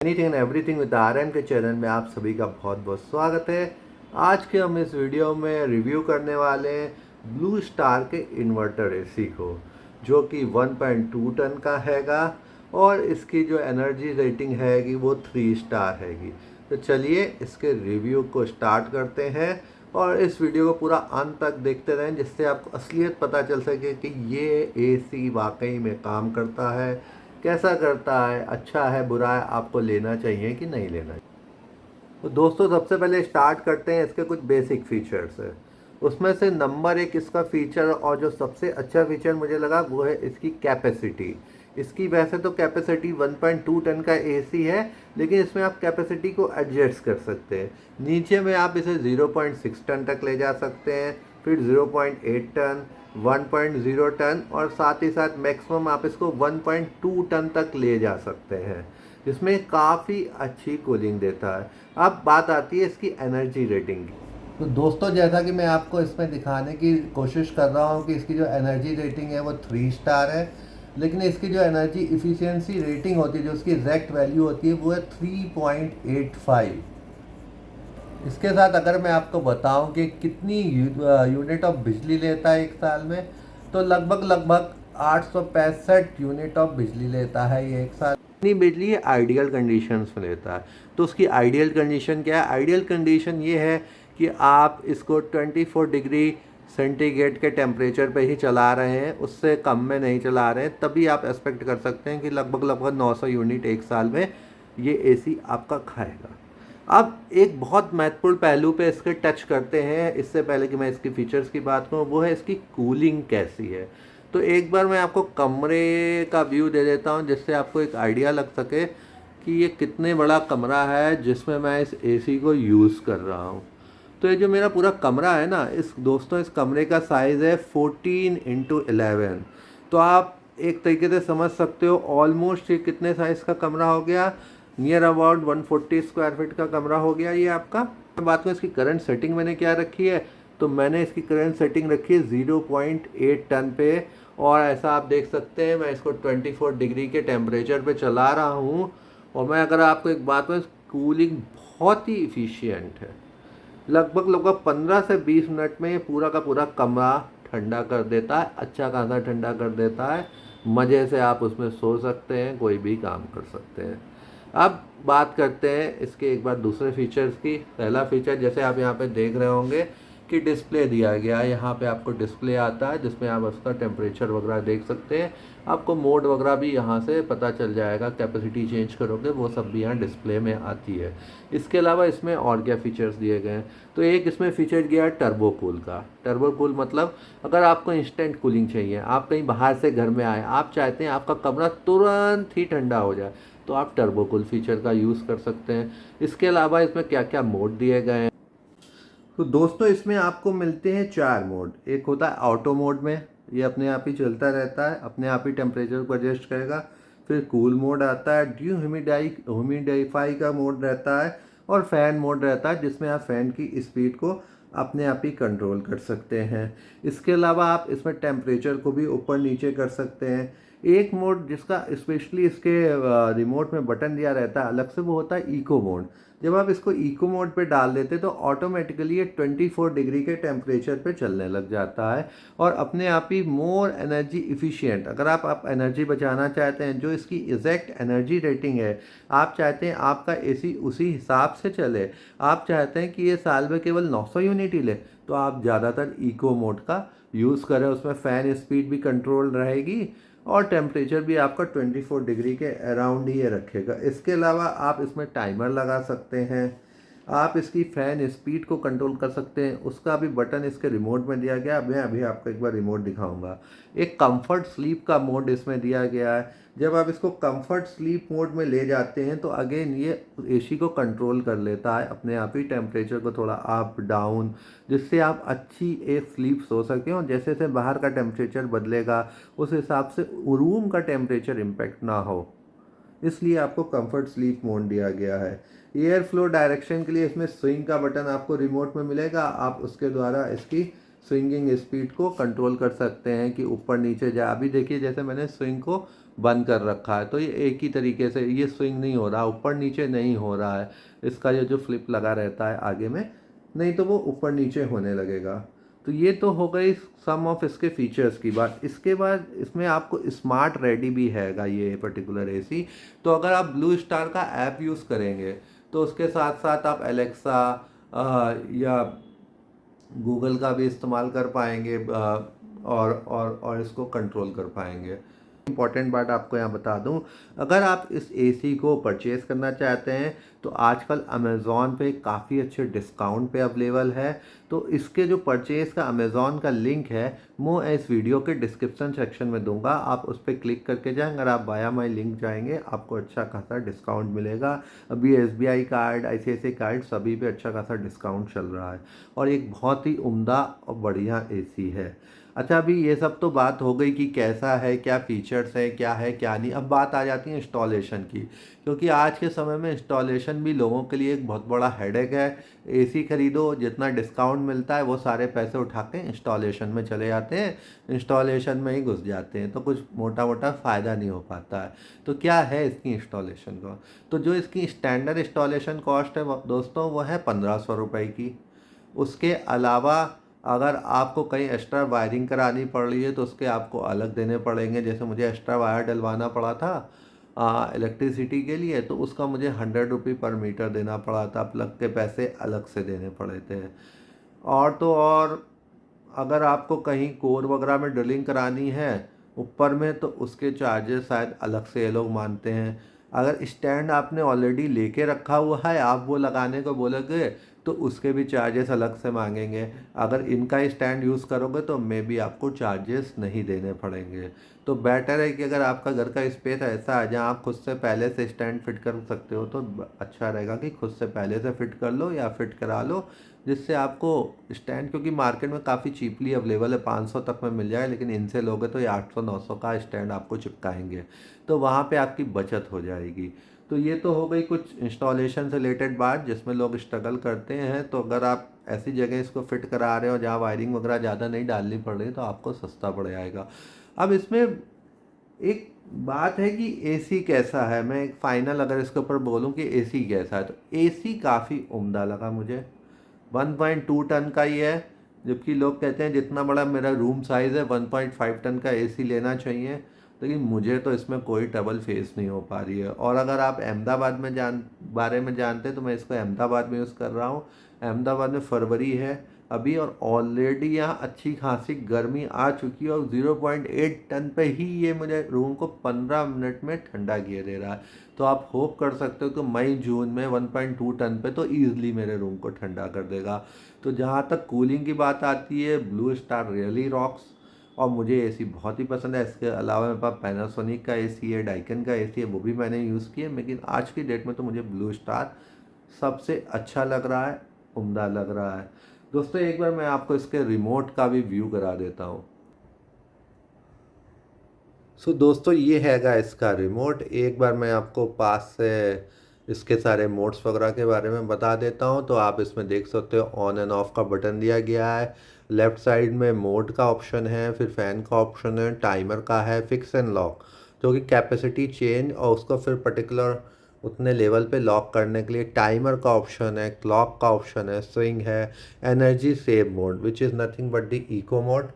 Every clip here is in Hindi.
Anything and everything with Aryan के चैनल में आप सभी का बहुत बहुत स्वागत है। आज के हम इस वीडियो में रिव्यू करने वाले हैं ब्लू स्टार के इन्वर्टर एसी को, जो कि 1.2 टन का हैगा और इसकी जो एनर्जी रेटिंग हैगी वो 3 स्टार हैगी। तो चलिए इसके रिव्यू को स्टार्ट करते हैं और इस वीडियो को पूरा अंत तक देखते रहें, जिससे आपको असलियत पता चल सके कि ये एसी वाकई में काम करता है, कैसा करता है, अच्छा है, बुरा है, आपको लेना चाहिए कि नहीं लेना चाहिए। तो दोस्तों सबसे पहले स्टार्ट करते हैं इसके कुछ बेसिक फीचर्स है। उसमें से नंबर एक इसका फीचर और जो सबसे अच्छा फीचर मुझे लगा वो है इसकी कैपेसिटी। इसकी वैसे तो कैपेसिटी 1.2 टन का एसी है, लेकिन इसमें आप कैपेसिटी को एडजस्ट कर सकते हैं। नीचे में आप इसे 0.6 टन तक ले जा सकते हैं, फिर 0.8 टन, 1.0 टन और साथ ही साथ मैक्सिमम आप इसको 1.2 टन तक ले जा सकते हैं, जिसमें काफ़ी अच्छी कूलिंग देता है। अब बात आती है इसकी एनर्जी रेटिंग की। तो दोस्तों जैसा कि मैं आपको इसमें दिखाने की कोशिश कर रहा हूँ कि इसकी जो एनर्जी रेटिंग है वो 3 स्टार है, लेकिन इसकी जो एनर्जी इफ़िशियंसी रेटिंग होती है, जो उसकी एग्जैक्ट वैल्यू होती है, वो है 3.85। इसके साथ अगर मैं आपको बताऊं कि कितनी यूनिट ऑफ बिजली लेता है एक साल में, तो लगभग 865 यूनिट ऑफ बिजली लेता है ये एक साल। इतनी बिजली आइडियल कंडीशंस में लेता है। तो उसकी आइडियल कंडीशन क्या है? आइडियल कंडीशन ये है कि आप इसको 24 डिग्री सेंटीग्रेड के टेम्परेचर पे ही चला रहे हैं, उससे कम में नहीं चला रहे हैं, तभी आप एक्सपेक्ट कर सकते हैं कि लगभग 900 यूनिट एक साल में ये एसी आपका खाएगा। अब एक बहुत महत्वपूर्ण पहलू पे इसके टच करते हैं, इससे पहले कि मैं इसकी फीचर्स की बात करूँ, वो है इसकी कूलिंग कैसी है। तो एक बार मैं आपको कमरे का व्यू दे देता हूँ, जिससे आपको एक आइडिया लग सके कि ये कितने बड़ा कमरा है जिसमें मैं इस एसी को यूज़ कर रहा हूँ। तो ये जो मेरा पूरा कमरा है ना, इस कमरे का साइज़ है 14x11। तो आप एक तरीके से समझ सकते हो ऑलमोस्ट ये कितने साइज़ का कमरा हो गया, नियर अबाउट 140 स्क्वायर फीट का कमरा हो गया ये आपका। बात करें इसकी करंट सेटिंग मैंने क्या रखी है, तो मैंने इसकी करंट सेटिंग रखी है 0.8 टन पे। और ऐसा आप देख सकते हैं मैं इसको 24 डिग्री के टेम्परेचर पे चला रहा हूँ। और मैं अगर आपको एक बात में, कूलिंग बहुत ही इफ़िशियंट है। लगभग 15 से 20 मिनट में ये पूरा का पूरा कमरा ठंडा कर देता है, अच्छा खासा ठंडा कर देता है। मज़े से आप उसमें सो सकते हैं, कोई भी काम कर सकते हैं। अब बात करते हैं इसके एक बार दूसरे फीचर्स की। पहला फीचर जैसे आप यहाँ पे देख रहे होंगे कि डिस्प्ले दिया गया है। यहाँ पे आपको डिस्प्ले आता है जिसमें आप उसका टेम्परेचर वगैरह देख सकते हैं। आपको मोड वगैरह भी यहाँ से पता चल जाएगा, कैपेसिटी चेंज करोगे वो सब भी यहाँ डिस्प्ले में आती है। इसके अलावा इसमें और क्या फीचर्स दिए गए हैं, तो एक इसमें फीचर गया है टर्बो कूल का। टर्बो कूल मतलब अगर आपको इंस्टेंट कूलिंग चाहिए, आप कहीं बाहर से घर में आए, आप चाहते हैं आपका कमरा तुरंत ही ठंडा हो जाए, तो आप टर्बो कूल फीचर का यूज़ कर सकते हैं। इसके अलावा इसमें क्या क्या मोड दिए गए हैं, तो दोस्तों इसमें आपको मिलते हैं 4 मोड। एक होता है ऑटो मोड में, ये अपने आप ही चलता रहता है, अपने आप ही टेम्परेचर को एडजस्ट करेगा। फिर कूल मोड आता है, ह्यूमिडिफाई का मोड रहता है, और फैन मोड रहता है जिसमें आप फैन की स्पीड को अपने आप ही कंट्रोल कर सकते हैं। इसके अलावा आप इसमें टेम्परेचर को भी ऊपर नीचे कर सकते हैं। एक मोड जिसका स्पेशली इसके रिमोट में बटन दिया रहता है अलग से, वो होता है इको मोड। जब आप इसको इको मोड पे डाल देते तो ऑटोमेटिकली ये 24 डिग्री के टेम्परेचर पे चलने लग जाता है और अपने आप ही मोर एनर्जी इफ़िशियंट। अगर आप एनर्जी बचाना चाहते हैं, जो इसकी एग्जैक्ट एनर्जी रेटिंग है, आप चाहते हैं आपका एसी उसी हिसाब से चले, आप चाहते हैं कि ये साल में केवल 900 यूनिट ही ले, तो आप ज़्यादातर इको मोड का यूज़ करें। उसमें फ़ैन स्पीड भी कंट्रोल रहेगी और टेम्परेचर भी आपका 24 डिग्री के अराउंड ही ये रखेगा। इसके अलावा आप इसमें टाइमर लगा सकते हैं, आप इसकी फ़ैन स्पीड को कंट्रोल कर सकते हैं, उसका भी बटन इसके रिमोट में दिया गया है। मैं अभी आपको एक बार रिमोट दिखाऊंगा। एक कंफर्ट स्लीप का मोड इसमें दिया गया है। जब आप इसको कंफर्ट स्लीप मोड में ले जाते हैं तो अगेन ये एसी को कंट्रोल कर लेता है अपने आप ही, टेम्परेचर को थोड़ा अप डाउन, जिससे आप अच्छी एक स्लीप सो सकें। और जैसे जैसे बाहर का टेम्परेचर बदलेगा उस हिसाब से रूम का टेम्परेचर इम्पेक्ट ना हो, इसलिए आपको कंफर्ट स्लीप मोड दिया गया है। एयर फ्लो डायरेक्शन के लिए इसमें स्विंग का बटन आपको रिमोट में मिलेगा, आप उसके द्वारा इसकी स्विंगिंग स्पीड को कंट्रोल कर सकते हैं कि ऊपर नीचे जाए। अभी देखिए जैसे मैंने स्विंग को बंद कर रखा है, तो ये एक ही तरीके से ये स्विंग नहीं हो रहा, ऊपर नीचे नहीं हो रहा है। इसका ये जो फ्लिप लगा रहता है आगे में, नहीं तो वो ऊपर नीचे होने लगेगा। तो ये तो हो गई सम ऑफ इसके फीचर्स की बात। इसके बाद इसमें आपको स्मार्ट रेडी भी हैगा ये पर्टिकुलर एसी। तो अगर आप ब्लू स्टार का ऐप यूज़ करेंगे तो उसके साथ साथ आप एलेक्सा या गूगल का भी इस्तेमाल कर पाएंगे, और इसको कंट्रोल कर पाएंगे। इंपॉर्टेंट बात आपको यहाँ बता दूँ, अगर आप इस एसी को परचेज़ करना चाहते हैं तो आजकल अमेज़ॉन पे काफ़ी अच्छे डिस्काउंट पे अवेलेबल है। तो इसके जो परचेज़ का अमेज़ॉन का लिंक है मैं इस वीडियो के डिस्क्रिप्शन सेक्शन में दूंगा, आप उस पर क्लिक करके जाएं। अगर आप बाया माई लिंक जाएंगे आपको अच्छा खासा डिस्काउंट मिलेगा। अभी SBI कार्ड, ICICI कार्ड सभी पे अच्छा खासा डिस्काउंट चल रहा है, और एक बहुत ही उम्दा और बढ़िया एसी है। अच्छा, अभी ये सब तो बात हो गई कि कैसा है, क्या फीचर्स है, क्या है क्या नहीं। अब बात आ जाती है इंस्टॉलेशन की, क्योंकि आज के समय में इंस्टॉलेशन भी लोगों के लिए एक बहुत बड़ा हेडेक है। एसी खरीदो, जितना डिस्काउंट मिलता है वो सारे पैसे उठा के इंस्टॉलेशन में चले जाते हैं, इंस्टॉलेशन में ही घुस जाते हैं, तो कुछ मोटा मोटा फ़ायदा नहीं हो पाता है। तो क्या है इसकी इंस्टॉलेशन का, तो जो इसकी स्टैंडर्ड इंस्टॉलेशन कॉस्ट है दोस्तों वो है 1500 रुपये की। उसके अलावा अगर आपको कहीं एक्स्ट्रा वायरिंग करानी पड़ रही है तो उसके आपको अलग देने पड़ेंगे। जैसे मुझे एक्स्ट्रा वायर डलवाना पड़ा था इलेक्ट्रिसिटी के लिए, तो उसका मुझे 100 रुपये पर मीटर देना पड़ा था, प्लग के पैसे अलग से देने पड़े थे। और तो और अगर आपको कहीं कोर वगैरह में ड्रिलिंग करानी है ऊपर में, तो उसके चार्जेस शायद अलग से ये लोग मानते हैं। अगर स्टैंड आपने ऑलरेडी लेके रखा हुआ है, आप वो लगाने को बोलोगे तो उसके भी चार्जेस अलग से मांगेंगे। अगर इनका स्टैंड यूज़ करोगे तो मे बी आपको चार्जेस नहीं देने पड़ेंगे। तो बेटर है कि अगर आपका घर का स्पेस ऐसा है जहाँ आप खुद से पहले से स्टैंड फिट कर सकते हो, तो अच्छा रहेगा कि खुद से पहले से फिट कर लो या फिट करा लो, जिससे आपको स्टैंड, क्योंकि मार्केट में काफ़ी चीपली अवेलेबल है, 500 तक में मिल जाए, लेकिन इनसे लोगे तो ये 800-900 का स्टैंड आपको चिपकाएंगे, तो वहाँ पे आपकी बचत हो जाएगी। तो ये तो हो गई कुछ इंस्टॉलेशन से रिलेटेड बात जिसमें लोग स्ट्रगल करते हैं। तो अगर आप ऐसी जगह इसको फिट करा रहे हो जहाँ वायरिंग वगैरह ज़्यादा नहीं डालनी पड़ रही, तो आपको सस्ता पड़ जाएगा। अब इसमें एक बात है कि एसी कैसा है। मैं एक फाइनल अगर इसके ऊपर बोलूँ कि एसी कैसा है, तो एसी काफ़ी उम्दा लगा मुझे। 1.2 टन का ही है, जबकि लोग कहते हैं जितना बड़ा मेरा रूम साइज़ है 1.5 टन का एसी लेना चाहिए, लेकिन मुझे तो इसमें कोई ट्रबल फेस नहीं हो पा रही है। और अगर आप अहमदाबाद में बारे में जानते हैं तो मैं इसको अहमदाबाद में यूज़ कर रहा हूँ। अहमदाबाद में फरवरी है अभी, और ऑलरेडी यहाँ अच्छी खासी गर्मी आ चुकी है, और 0.8 टन पे ही ये मुझे रूम को 15 मिनट में ठंडा किए दे रहा है। तो आप होप कर सकते हो कि मई जून में 1.2 टन पे तो ईजिली मेरे रूम को ठंडा कर देगा। तो जहाँ तक कूलिंग की बात आती है, ब्लू स्टार रियली रॉक्स, और मुझे एसी बहुत ही पसंद है। इसके अलावा मेरे पास पैनासोनिक का एसी है, डाइकन का एसी है, वो भी मैंने यूज़ किया, लेकिन आज की डेट में तो मुझे ब्लू स्टार सबसे अच्छा लग रहा है, उम्दा लग रहा है। दोस्तों एक बार मैं आपको इसके रिमोट का भी व्यू करा देता हूँ। दोस्तों ये हैगा इसका रिमोट। एक बार मैं आपको पास से इसके सारे मोड्स वगैरह के बारे में बता देता हूँ। तो आप इसमें देख सकते हो ऑन एंड ऑफ का बटन दिया गया है, लेफ़्ट साइड में मोड का ऑप्शन है, फिर फ़ैन का ऑप्शन है, टाइमर का है, फिक्स एंड लॉक जो कि कैपेसिटी चेंज और उसको फिर पर्टिकुलर उतने लेवल पे लॉक करने के लिए टाइमर का ऑप्शन है, क्लॉक का ऑप्शन है, स्विंग है, energy save mode which is nothing but the eco mode.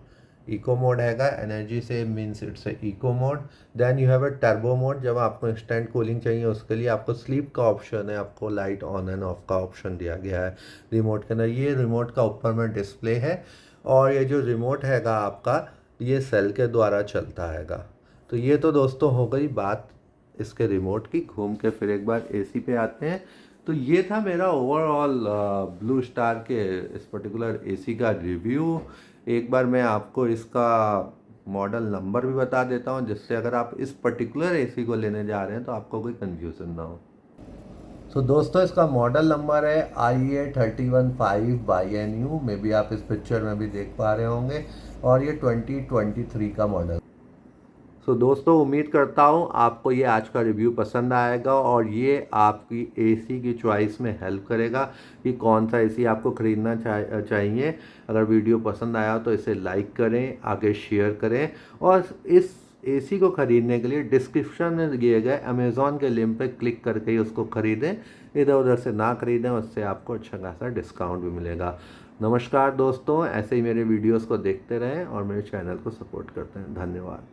Eco mode हैगा, energy save means it's eco mode. Then you have a turbo mode, जब आपको इंस्टेंट कूलिंग चाहिए उसके लिए आपको स्लीप का ऑप्शन है, आपको लाइट ऑन एंड ऑफ का ऑप्शन दिया गया है रिमोट के अंदर। ये रिमोट का ऊपर में डिस्प्ले है, और ये जो रिमोट हैगा आपका ये सेल के द्वारा चलता हैगा। तो ये तो दोस्तों हो गई बात इसके रिमोट की। घूम के फिर एक बार एसी पे आते हैं। तो ये था मेरा ओवरऑल ब्लू स्टार के इस पर्टिकुलर एसी का रिव्यू। एक बार मैं आपको इसका मॉडल नंबर भी बता देता हूँ, जिससे अगर आप इस पर्टिकुलर एसी को लेने जा रहे हैं तो आपको कोई कंफ्यूजन ना हो। दोस्तों इसका मॉडल नंबर है IA315YNU, में भी आप इस पिक्चर में भी देख पा रहे होंगे, और ये 2023 का मॉडल। दोस्तों उम्मीद करता हूँ आपको ये आज का रिव्यू पसंद आएगा, और ये आपकी एसी की चॉइस में हेल्प करेगा कि कौन सा एसी आपको ख़रीदना चाहिए। अगर वीडियो पसंद आया तो इसे लाइक करें, आगे शेयर करें, और इस एसी को ख़रीदने के लिए डिस्क्रिप्शन में दिए गए अमेज़ॉन के लिंक पर क्लिक करके ही उसको ख़रीदें, इधर उधर से ना ख़रीदें, उससे आपको अच्छा खासा डिस्काउंट भी मिलेगा। नमस्कार दोस्तों, ऐसे ही मेरे वीडियोस को देखते रहें और मेरे चैनल को सपोर्ट करते हैं। धन्यवाद।